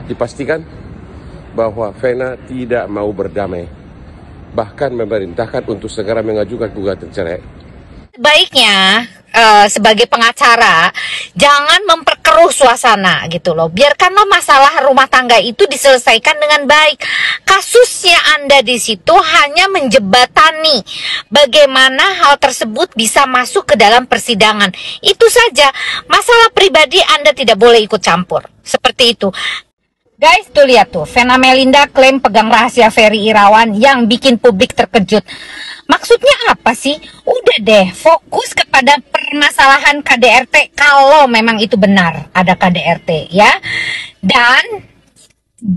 dipastikan bahwa Vena tidak mau berdamai, bahkan memerintahkan untuk segera mengajukan gugatan cerai. Baiknya sebagai pengacara jangan memperkeruh suasana gitu loh. Biarkanlah masalah rumah tangga itu diselesaikan dengan baik. Kasusnya Anda di situ hanya menjebatani bagaimana hal tersebut bisa masuk ke dalam persidangan. Itu saja. Masalah pribadi Anda tidak boleh ikut campur. Seperti itu. Guys, tuh lihat tuh, Vena Melinda klaim pegang rahasia Ferry Irawan yang bikin publik terkejut. Maksudnya apa sih? Udah deh, fokus kepada permasalahan KDRT kalau memang itu benar ada KDRT ya. Dan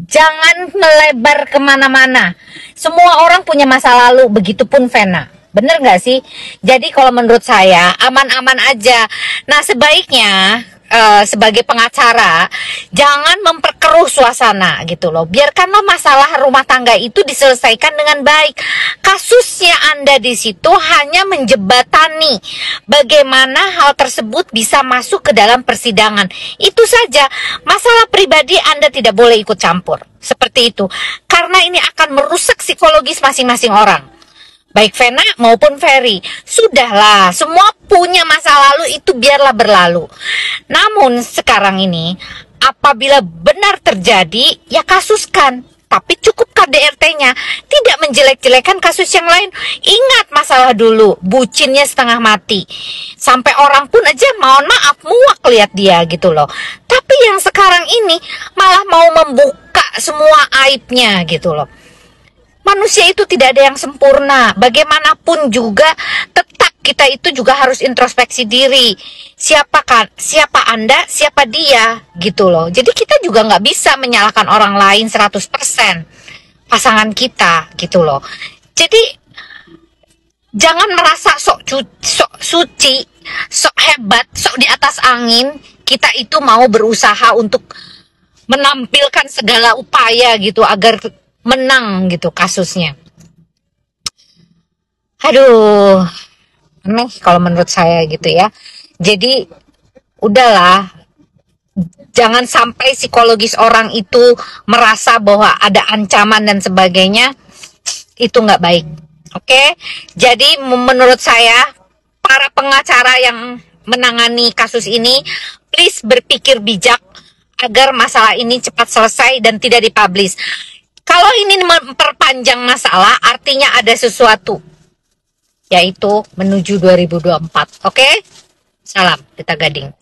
jangan melebar kemana-mana. Semua orang punya masa lalu, begitupun Vena. Bener nggak sih? Jadi kalau menurut saya aman-aman aja. Nah sebaiknya sebagai pengacara jangan memperkeruh suasana gitu loh. Biarkanlah masalah rumah tangga itu diselesaikan dengan baik. Kasusnya Anda di situ hanya menjebatani bagaimana hal tersebut bisa masuk ke dalam persidangan. Itu saja. Masalah pribadi Anda tidak boleh ikut campur. Seperti itu. Karena ini akan merusak psikologis masing-masing orang. Baik Vena maupun Ferry. Sudahlah, semua punya masa lalu, itu biarlah berlalu. Namun sekarang ini, apabila benar terjadi, ya kasuskan. Tapi cukup KDRT-nya. Tidak menjelek-jelekan kasus yang lain. Ingat masalah dulu, bucinnya setengah mati. Sampai orang pun aja mohon maaf, muak lihat dia gitu loh. Tapi yang sekarang ini malah mau membuka semua aibnya gitu loh. Manusia itu tidak ada yang sempurna. Bagaimanapun juga tetap kita itu juga harus introspeksi diri. Siapa Anda, siapa dia gitu loh. Jadi kita juga nggak bisa menyalahkan orang lain 100% pasangan kita gitu loh. Jadi jangan merasa sok suci, sok hebat, sok di atas angin. Kita itu mau berusaha untuk menampilkan segala upaya gitu agar menang gitu kasusnya. Aduh, aneh kalau menurut saya gitu ya. Jadi udahlah, jangan sampai psikologis orang itu merasa bahwa ada ancaman dan sebagainya. Itu nggak baik. Oke? Jadi menurut saya para pengacara yang menangani kasus ini, please berpikir bijak agar masalah ini cepat selesai dan tidak dipublish. Kalau ini memperpanjang masalah, artinya ada sesuatu, yaitu menuju 2024. Oke? Salam, kita Gading.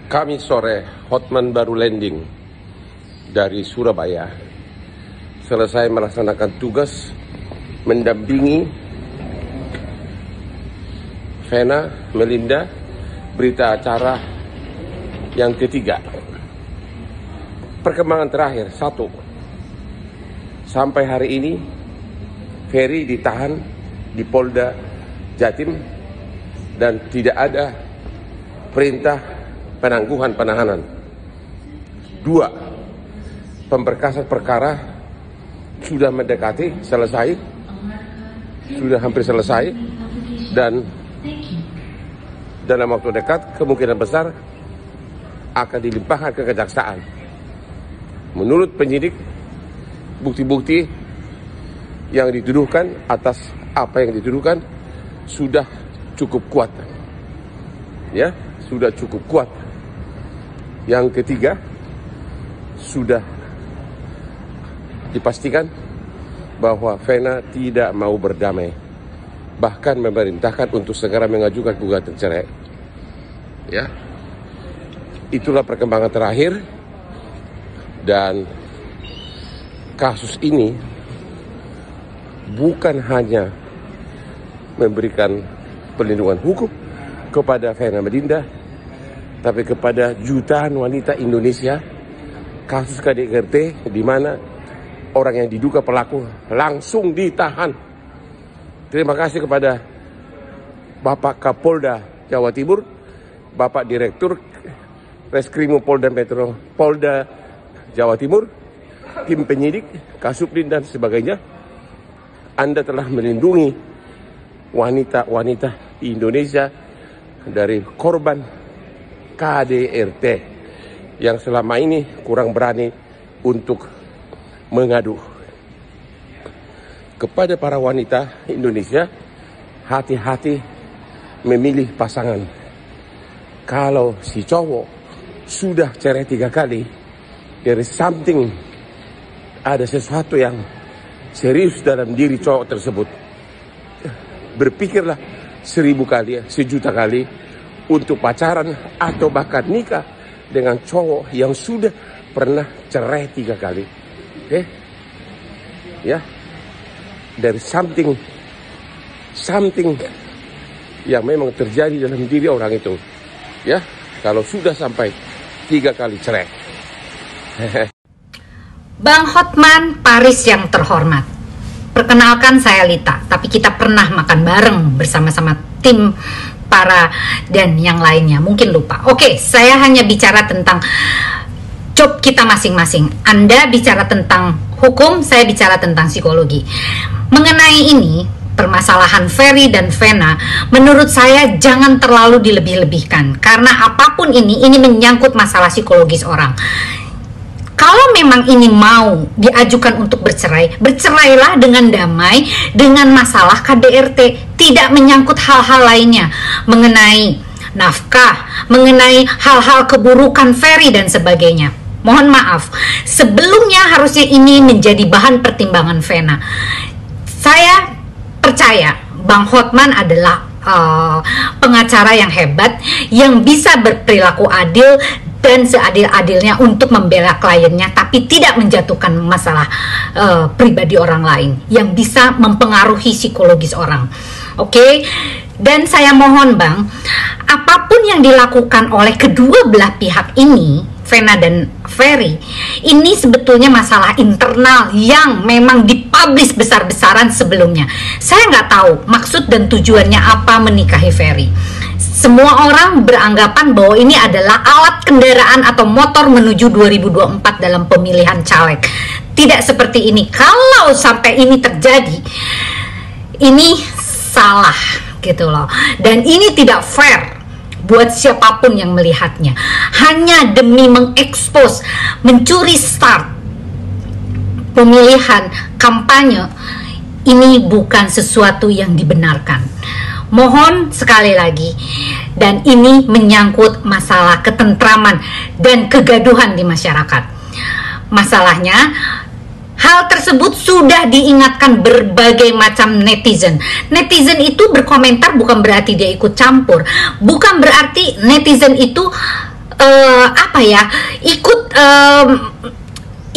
Kami sore, Hotman baru landing dari Surabaya. Selesai melaksanakan tugas mendampingi Vena Melinda, berita acara yang ketiga. Perkembangan terakhir, 1. Sampai hari ini, Ferry ditahan di Polda Jatim dan tidak ada perintah penangguhan penahanan. 2. Pemberkasan perkara sudah mendekati selesai, sudah hampir selesai, dan dalam waktu dekat kemungkinan besar akan dilimpahkan ke kejaksaan. Menurut penyidik, bukti-bukti yang dituduhkan atas apa yang dituduhkan sudah cukup kuat. Ya, sudah cukup kuat. Yang ketiga, sudah dipastikan bahwa Vena tidak mau berdamai, bahkan memerintahkan untuk segera mengajukan gugatan cerai. Ya, itulah perkembangan terakhir. Dan kasus ini bukan hanya memberikan perlindungan hukum kepada Vena Melinda, tapi kepada jutaan wanita Indonesia. Kasus KDRT di mana orang yang diduga pelaku langsung ditahan. Terima kasih kepada Bapak Kapolda Jawa Timur, Bapak Direktur Reskrimum Polda Metro Polda Jawa Timur, tim penyidik, Kasubdin dan sebagainya. Anda telah melindungi wanita-wanita di Indonesia dari korban KDRT yang selama ini kurang berani untuk mengadu. Kepada para wanita Indonesia, hati-hati memilih pasangan. Kalau si cowok sudah cerai 3 kali, there is something, ada sesuatu yang serius dalam diri cowok tersebut. Berpikirlah 1000 kali, 1.000.000 kali untuk pacaran atau bahkan nikah dengan cowok yang sudah pernah cerai 3 kali. Oke? Ya. Dari something yang memang terjadi dalam diri orang itu. Ya, kalau sudah sampai 3 kali cerai. Bang Hotman Paris yang terhormat, perkenalkan saya Lita, tapi kita pernah makan bareng bersama-sama tim para dan yang lainnya, mungkin lupa. Oke, saya hanya bicara tentang job kita masing-masing. Anda bicara tentang hukum, saya bicara tentang psikologi. Mengenai ini, permasalahan Ferry dan Vena, menurut saya jangan terlalu dilebih-lebihkan. Karena apapun ini menyangkut masalah psikologis orang. Kalau memang ini mau diajukan untuk bercerai, bercerailah dengan damai, dengan masalah KDRT, tidak menyangkut hal-hal lainnya mengenai nafkah, mengenai hal-hal keburukan Ferry dan sebagainya. Mohon maaf, sebelumnya harusnya ini menjadi bahan pertimbangan Vena. Saya percaya Bang Hotman adalah pengacara yang hebat, yang bisa berperilaku adil dan seadil-adilnya untuk membela kliennya, tapi tidak menjatuhkan masalah pribadi orang lain yang bisa mempengaruhi psikologis orang. Oke? Dan saya mohon Bang, apapun yang dilakukan oleh kedua belah pihak ini, Vena dan Ferry, ini sebetulnya masalah internal yang memang dipublish besar-besaran sebelumnya. Saya nggak tahu maksud dan tujuannya apa menikahi Ferry. Semua orang beranggapan bahwa ini adalah alat kendaraan atau motor menuju 2024 dalam pemilihan caleg. Tidak seperti ini. Kalau sampai ini terjadi, ini salah gitu loh. Dan ini tidak fair buat siapapun yang melihatnya. Hanya demi mengekspos, mencuri start pemilihan kampanye, ini bukan sesuatu yang dibenarkan. Mohon sekali lagi, dan ini menyangkut masalah ketentraman dan kegaduhan di masyarakat. Masalahnya, hal tersebut sudah diingatkan berbagai macam netizen. Netizen itu berkomentar bukan berarti dia ikut campur, bukan berarti netizen itu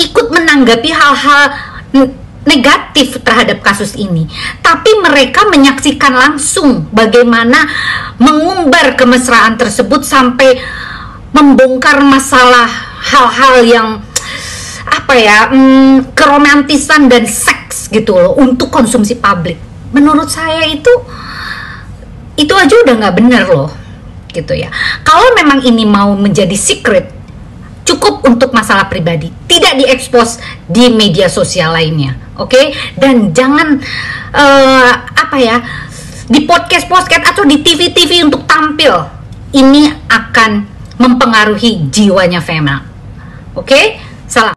ikut menanggapi hal-hal negatif terhadap kasus ini, tapi mereka menyaksikan langsung bagaimana mengumbar kemesraan tersebut sampai membongkar masalah hal-hal yang keromantisan dan seks gitu loh untuk konsumsi publik. Menurut saya itu aja udah nggak bener loh gitu ya. Kalau memang ini mau menjadi secret, cukup untuk masalah pribadi, tidak diekspos di media sosial lainnya, oke? Dan jangan di podcast atau di TV untuk tampil. Ini akan mempengaruhi jiwanya Vena, oke?